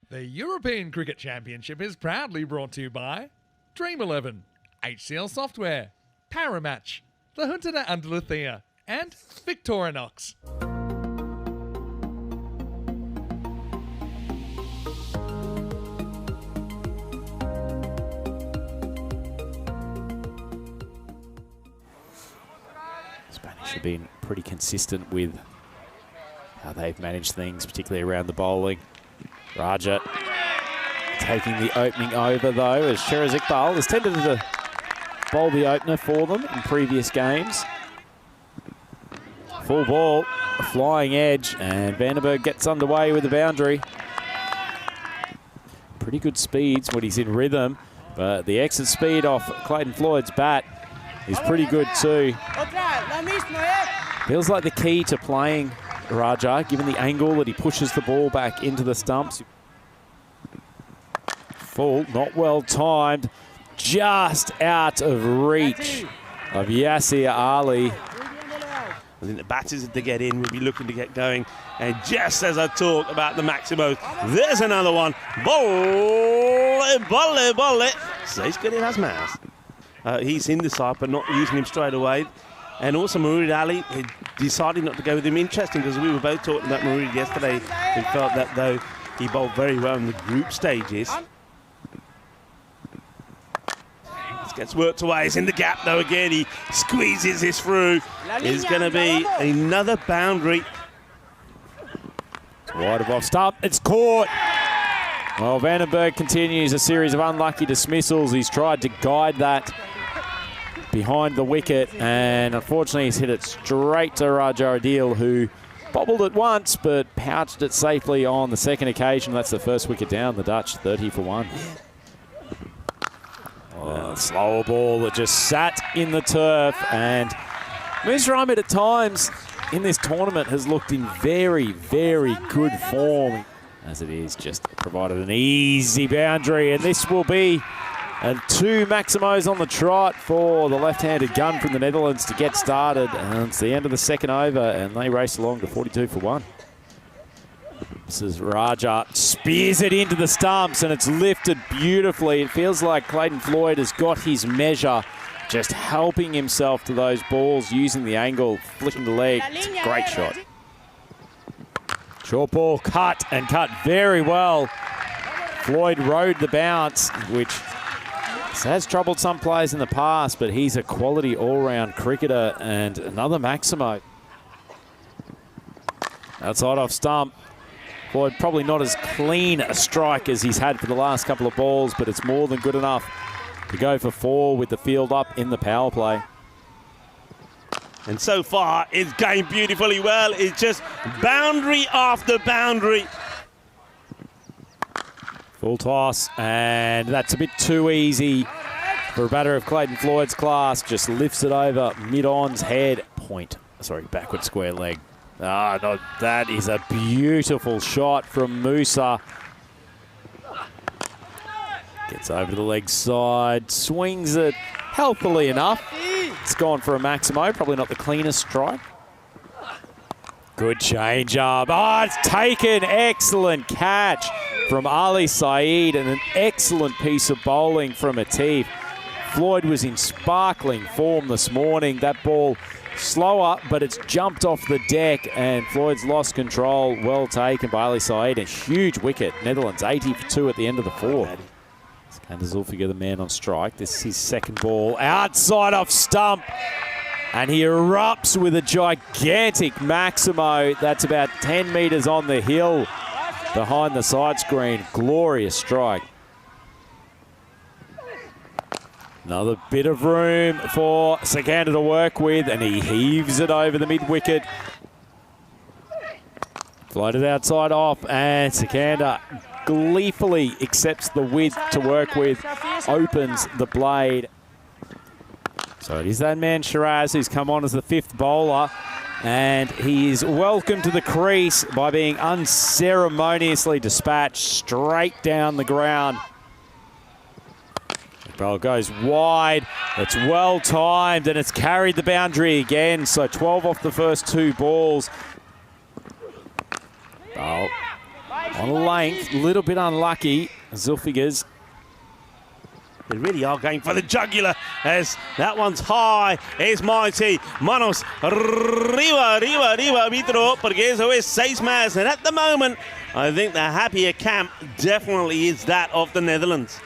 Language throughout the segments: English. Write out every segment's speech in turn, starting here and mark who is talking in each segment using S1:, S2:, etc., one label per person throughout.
S1: The European Cricket Championship is proudly brought to you by Dream 11, HCL Software, Paramatch, the Junta de Andalucía, and Victorinox.
S2: Spanish have been pretty consistent with how they've managed things, particularly around the bowling. Raja taking the opening over, though, as Sheraz Iqbal has tended to bowl the opener for them in previous games. Full ball, a flying edge, and Vandenberg gets underway with the boundary. Pretty good speeds when he's in rhythm, but the exit speed off Clayton Floyd's bat is pretty good too. Feels like the key to playing Raja, given the angle that he pushes the ball back into the stumps. Full, not well timed, just out of reach of Yasir Ali.
S3: I think the batters, if they get in, will be looking to get going. And just as I talk about the Maximos, there's another one. Bolle. So he's good in as mouse. He's in the side, but not using him straight away. And also Mourid Ali decided not to go with him. Interesting, because we were both talking about Mourid yesterday. We felt that, though, he bowled very well in the group stages. This gets worked away. He's in the gap, though, again. He squeezes this through. It's going to be another boundary.
S2: It's wide of off stump. It's caught. Well, Vandenberg continues a series of unlucky dismissals. He's tried to guide that behind the wicket, and unfortunately he's hit it straight to Raja Adil, who bobbled it once but pouched it safely on the second occasion. That's the first wicket down, the Dutch 30 for 1. Oh, slower ball that just sat in the turf, and Moose Ahmed at times in this tournament has looked in very, very good form. As it is, just provided an easy boundary, and this will be 2 Maximos on the trot for the left-handed gun from the Netherlands to get started. And it's the end of the second over, and they race along to 42 for 1. This is Raja, spears it into the stumps, and it's lifted beautifully. It feels like Clayton Floyd has got his measure, just helping himself to those balls, using the angle, flicking the leg. It's a great shot. Short ball, cut, and cut very well. Floyd rode the bounce, which has troubled some players in the past, but he's a quality all-round cricketer, and another Maximo. Outside off stump. Floyd probably not as clean a strike as he's had for the last couple of balls, but it's more than good enough to go for 4 with the field up in the power play.
S3: And so far, it's going beautifully well. It's just boundary after boundary.
S2: Full toss, and that's a bit too easy for a batter of Clayton Floyd's class. Just lifts it over mid-on's head. Backward square leg. Ah, no, that is a beautiful shot from Musa. Gets over to the leg side, swings it healthily enough. It's gone for a Maximo, probably not the cleanest strike. Good change up. Oh, it's taken. Excellent catch from Ali Saeed, and an excellent piece of bowling from Atif. Floyd was in sparkling form this morning. That ball slower, but it's jumped off the deck, and Floyd's lost control. Well taken by Ali Saeed. A huge wicket. Netherlands 80 for 2 at the end of the 4th. Skander Zulfigar, the man on strike. This is his second ball. Outside off stump. And he erupts with a gigantic Maximo. That's about 10 metres on the hill behind the side screen. Glorious strike. Another bit of room for Skander to work with, and he heaves it over the mid-wicket. Floated outside off, and Skander gleefully accepts the width to work with, opens the blade. So it is that man Sheraz who's come on as the 5th bowler, and he is welcomed to the crease by being unceremoniously dispatched straight down the ground. The ball goes wide, it's well timed, and it's carried the boundary again, so 12 off the first 2 balls. Ball On length, a little bit unlucky. Zulfigars.
S3: They really are going for the jugular as that one's high. Es mighty. Manos arriba, Vitro, porque eso es 6 más. And at the moment, I think the happier camp definitely is that of the Netherlands.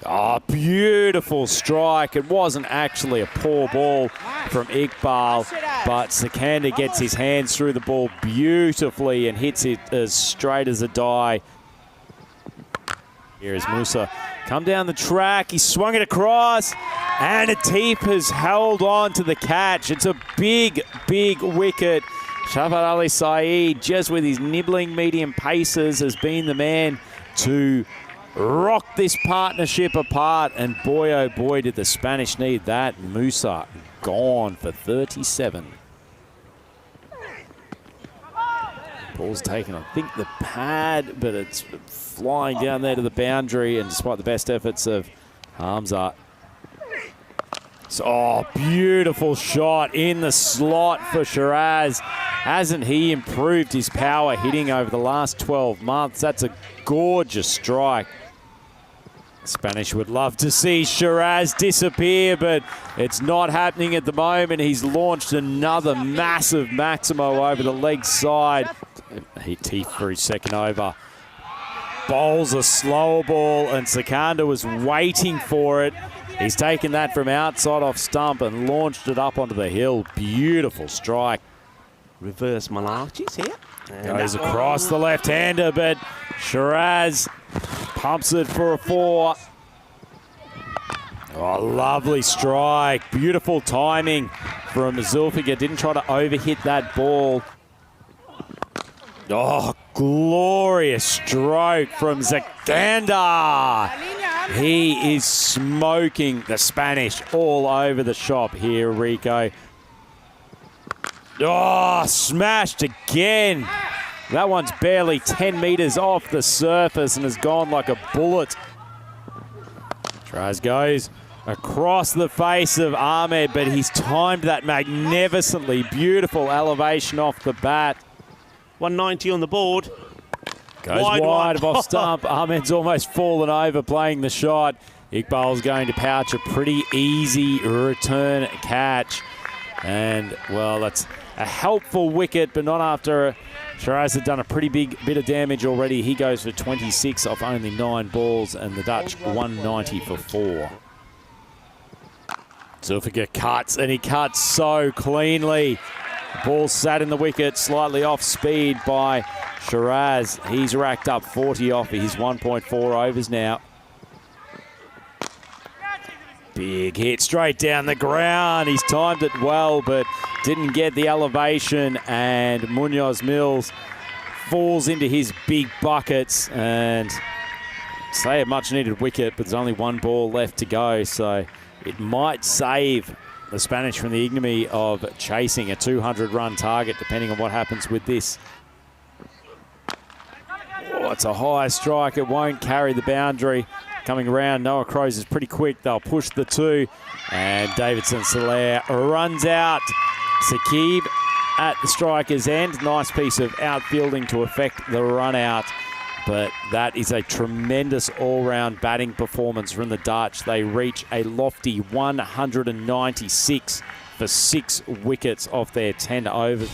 S2: Oh, beautiful strike. It wasn't actually a poor ball from Iqbal, but Sikander gets his hands through the ball beautifully and hits it as straight as a die. Here is Musa. Come down the track. He swung it across. And Atif has held on to the catch. It's a big, big wicket. Shafat Ali Saeed, just with his nibbling medium paces, has been the man to rock this partnership apart. And boy, oh boy, did the Spanish need that. Musa gone for 37. Ball's taken, I think, the pad, but it's flying down there to the boundary, and despite the best efforts of Hamza. So, oh, beautiful shot in the slot for Shiraz. Hasn't he improved his power hitting over the last 12 months? That's a gorgeous strike. Spanish would love to see Shiraz disappear, but it's not happening at the moment. He's launched another massive Maximo over the leg side. He teeth for his second over. Bowls a slower ball, and Sikander was waiting for it. He's taken that from outside off stump and launched it up onto the hill. Beautiful strike.
S3: Reverse Malachi's here.
S2: Goes across the left-hander, but Shiraz pumps it for a 4. Oh, lovely strike. Beautiful timing from Zulfiqar. Didn't try to overhit that ball. Oh, glorious stroke from Sikander. He is smoking the Spanish all over the shop here, Rico. Oh, smashed again. That one's barely 10 metres off the surface and has gone like a bullet. Shiraz goes across the face of Ahmed, but he's timed that magnificently. Beautiful elevation off the bat.
S3: 190 on the board.
S2: Goes wide of off stump. Ahmed's almost fallen over playing the shot. Iqbal's going to pouch a pretty easy return catch. And, well, that's a helpful wicket, but not after Shiraz had done a pretty big bit of damage already. He goes for 26 off only 9 balls, and the Dutch 190 for 4. Zulfiqar cuts, and he cuts so cleanly. Ball sat in the wicket, slightly off speed by Shiraz. He's racked up 40 off his 1.4 overs now. Big hit straight down the ground. He's timed it well, but didn't get the elevation, and Munoz Mills falls into his big buckets, and say a much needed wicket, but there's only 1 ball left to go, so it might save the Spanish from the ignominy of chasing a 200-run target, depending on what happens with this. Oh, it's a high strike. It won't carry the boundary. Coming around, Noah Crows is pretty quick. They'll push the 2. And Davidson Soler runs out. Sakib at the striker's end. Nice piece of outfielding to affect the run out. But that is a tremendous all-round batting performance from the Dutch. They reach a lofty 196 for 6 wickets off their 10 overs.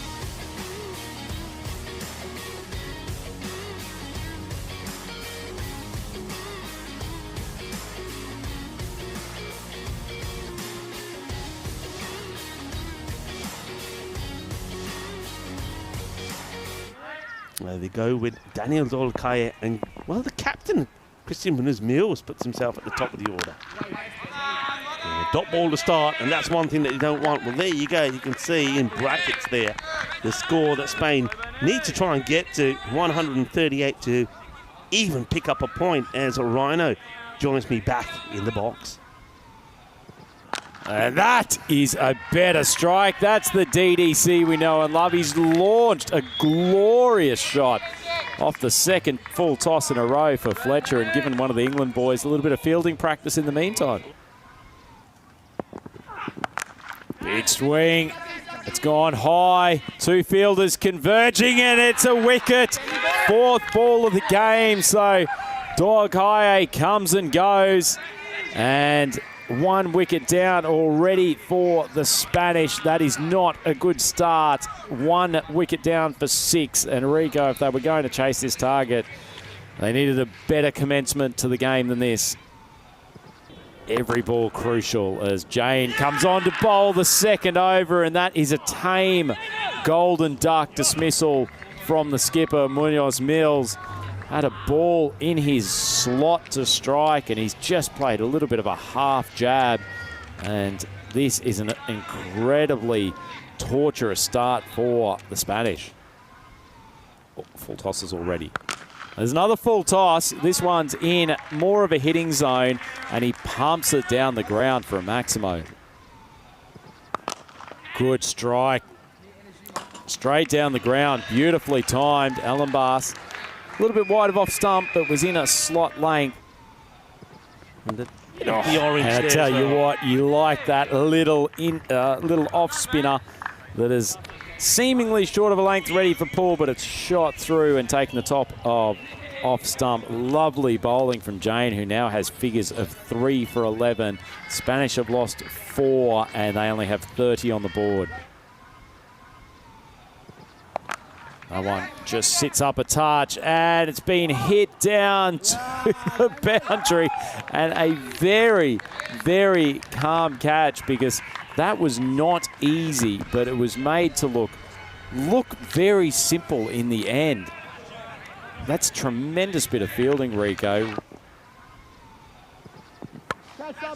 S3: There they go with Daniel Zolkaya, and, well, the captain, Christian Munoz Mills, puts himself at the top of the order. Dot ball to start, and that's one thing that you don't want. Well, there you go. You can see in brackets there the score that Spain need to try and get to 138 to even pick up a point, as Rhino joins me back in the box.
S2: And that is a better strike. That's the DDC we know and love. He's launched a glorious shot off the second full toss in a row for Fletcher, and given one of the England boys a little bit of fielding practice in the meantime. Big swing. It's gone high. Two fielders converging, and it's a wicket. Fourth ball of the game. So Doghaye comes and goes. And 1 wicket down already for the Spanish. That is not a good start. 1 wicket down for 6. And Rico, if they were going to chase this target, they needed a better commencement to the game than this. Every ball crucial as Jane comes on to bowl the second over, and that is a tame golden duck dismissal from the skipper. Munoz Mills had a ball in his slot to strike, and he's just played a little bit of a half jab, and this is an incredibly torturous start for the Spanish. Oh, full tosses already. There's another full toss. This one's in more of a hitting zone, and he pumps it down the ground for a Maximo. Good strike. Straight down the ground. Beautifully timed. Alan Bass. A little bit wide of off stump, but was in a slot length.
S3: And the orange
S2: and I tell you what, you like that little off spinner that is seemingly short of a length, ready for pull, but it's shot through and taken the top of off stump. Lovely bowling from Jane, who now has figures of 3 for 11. Spanish have lost 4, and they only have 30 on the board. That one just sits up a touch, and it's been hit down to the boundary, and a very, very calm catch, because that was not easy, but it was made to look very simple in the end. That's tremendous bit of fielding, Rico.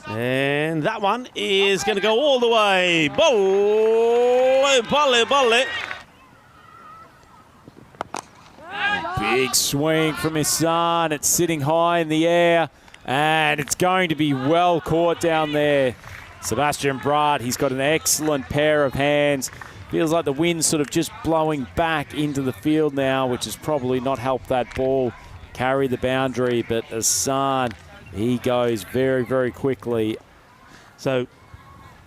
S3: And that one is going to go all the way. Bolle.
S2: Big swing from his son. It's sitting high in the air, and it's going to be well caught down there. Sebastian Braat, he's got an excellent pair of hands. Feels like the wind's sort of just blowing back into the field now, which has probably not helped that ball carry the boundary. But Hassan, he goes very, very quickly.
S3: So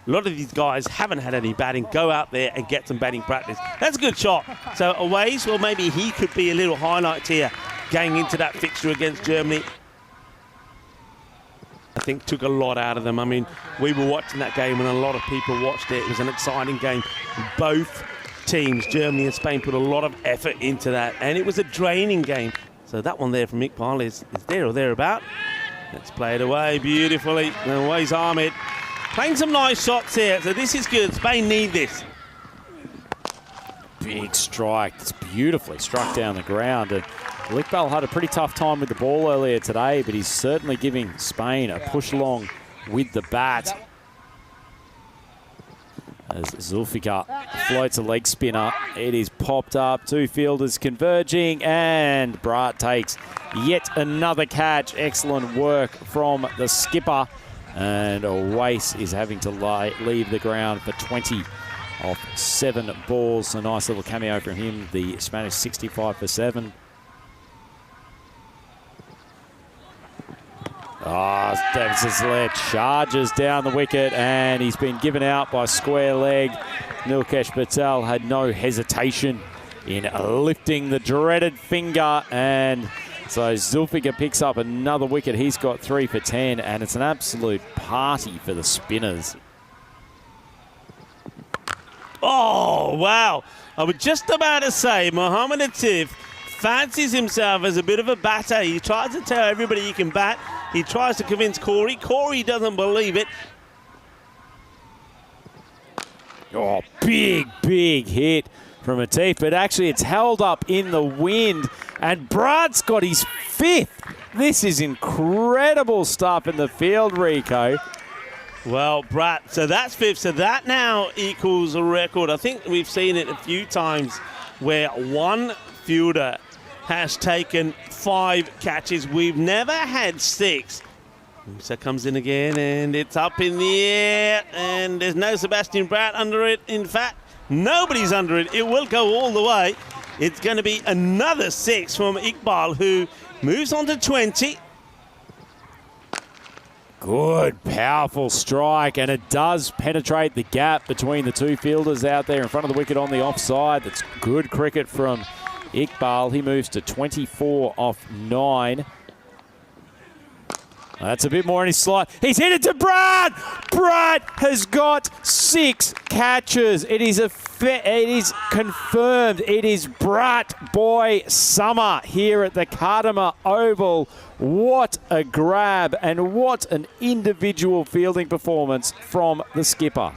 S3: a lot of these guys haven't had any batting. Go out there and get some batting practice. That's a good shot. So Aways, well, maybe he could be a little highlight here going into that fixture against Germany. I think took a lot out of them. I mean, we were watching that game and a lot of people watched it. It was an exciting game. Both teams, Germany and Spain, put a lot of effort into that, and it was a draining game. So that one there from Iqbal is there or thereabout. Let's play it away beautifully. And away's Ahmed. Playing some nice shots here, so this is good. Spain need this.
S2: Big strike. It's beautifully struck down the ground. And Iqbal had a pretty tough time with the ball earlier today, but he's certainly giving Spain a push along with the bat. As Zulfikar floats a leg spinner, it is popped up. 2 fielders converging, and Braat takes yet another catch. Excellent work from the skipper. And Weiss is having to leave the ground for 20 off 7 balls. A nice little cameo from him. The Spanish 65 for 7. Davidson's let charges down the wicket, and he's been given out by square leg. Nilkesh Patel had no hesitation in lifting the dreaded finger, and so Zulfikar picks up another wicket. He's got 3 for 10, and it's an absolute party for the spinners.
S3: Oh, wow. I was just about to say Mohamed Atif fancies himself as a bit of a batter. He tries to tell everybody he can bat. He tries to convince Corey. Corey doesn't believe it.
S2: Oh, big hit from Atif, but actually it's held up in the wind, and Braat's got his 5th. This is incredible stuff in the field, Rico.
S3: Well, Braat, so that's 5th. So that now equals a record. I think we've seen it a few times where one fielder has taken 5 catches. We've never had 6. So comes in again, and it's up in the air, and there's no Sebastian Braat under it. In fact, nobody's under it. It will go all the way. It's going to be another 6 from Iqbal, who moves on to 20.
S2: Good, powerful strike, and it does penetrate the gap between the two fielders out there in front of the wicket on the offside. That's good cricket from Iqbal. He moves to 24 off 9. That's a bit more in his slot. He's hit it to Brad. Brad has got 6 catches. It is confirmed. It is Brat Boy Summer here at the Cardamar Oval. What a grab and what an individual fielding performance from the skipper.